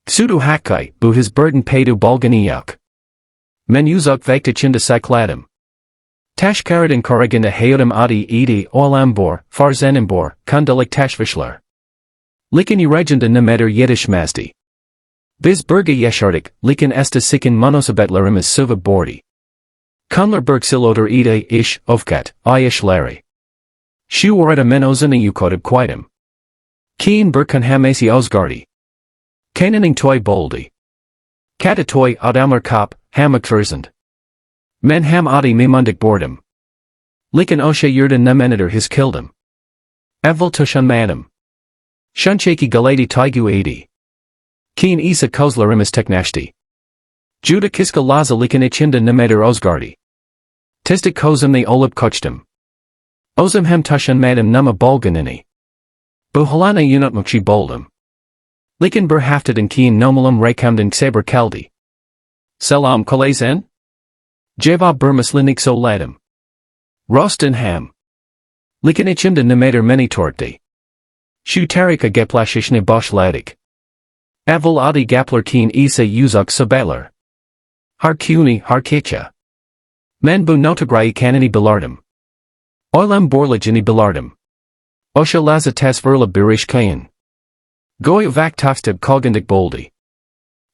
Pseudo hakai, bu his burden paydu bolganiyak. Men uzuk vakta chinda cycladum. Tashkaradin korriginda hayodum adi edi olambor, farzenimbor, kundalik tashvishler. Likin regenda nemeter yiddish mazdi. Biz burga yeshardik, likin esta sikin monosabetlarim is suva bordi. Kunler bergsiloder ide ish, ofkat, ish larry. Shu orada men ozini ukodib quitem. Keen berkan hamasi osgardi. Kananing toy boldi. Kata toy adamar kop, hamak versend. Men ham adi mimundik boredom. Likan osha yurden nemeneder his kildum. Evil tushan madam. Shunchaki galadi taigu adi. Keen isa kozlarimis teknashti. Juda kiska laza likan ichinda nemeder osgardi. Tistik kozum the olib kochtum. Ozum hem tushan madam nama bolganini. Buhalana unutmukchi boldum. Likan ber haftadan keen nomalum rekamdan saber kaldi. Selam kolazen? Jeva bermuslinik so ladum. Rostin ham. Likan ichimda nemeder meni torti. Shu tarika geplashishne bosh ladik. Avil adi gapler keen isa uzuk sabalar. Har kuni har kicha. Men bu notagrai kanini bilardum. Oilam borlajini bilardum. Osha laza tasverla birish kayan. Goy vak tafstib kogandik boldi.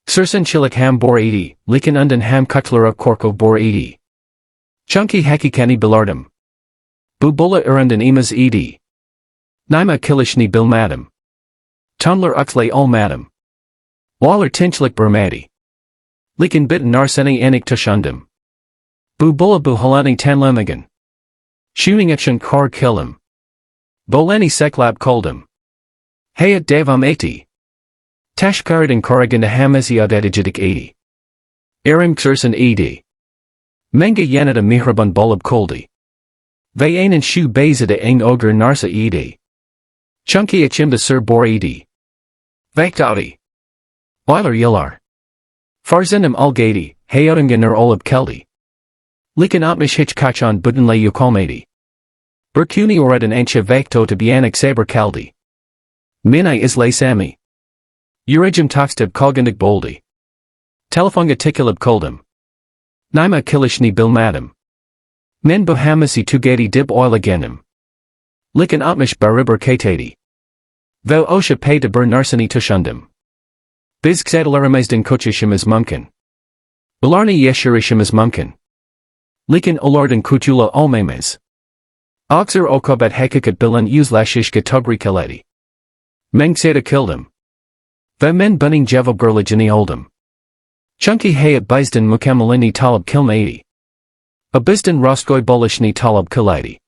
Sursan chilik ham bor 80, likan undan ham kutlara korko bor 80. Chunky hakikani bilardum. Bubula urundan emas ed. Nima kilishni bilmadam. Tunler uxlay ol madam. Waller tinchlik bermadi. Likan bit narseni enik tushundum. Bubula buhalani tanlamagan. Shooting action kar killim. Bolani seklab koldum. Hayat devam 80. Tashkaradin korriginda hamasi adadijidik 80. Arim ksursan ed. Menga yanada mihrabun bolab koldi. Vayanan shu bazida ain ogre narsa ed. Chunky achimda sir bor ed. Vaktadi. Weiler yillar. Farzanim algadi, hayodinganer olab keldi. Likan atmish hitchkachan budanle yukomadi. Berkuni oredan ancha vakto to bianik saber kaldi. Minai islay sami. Urejim takstib kogandik boldi. Telefonga tikilib koldum. Nima kilishni bilmadam. Men bohamasi tugadi dib oilagenim. Likan atmish bariber katadi. Vo osha pay de ber narsani tushundum. Biz gzadalaramazdan kuchishim is mumkin. Ularni yeshurishim is mumkin. Likan ulardan kutula olmames. Oxer okobat hakikat bilan uzlashishka tugri kaledi. Meng seda kildum. Va men bunning jevab gerlajini oldum. Chunky hayat bizdan mukamalini talab kilmaidi. Abizdan rostgoy bolishni talab kaladi.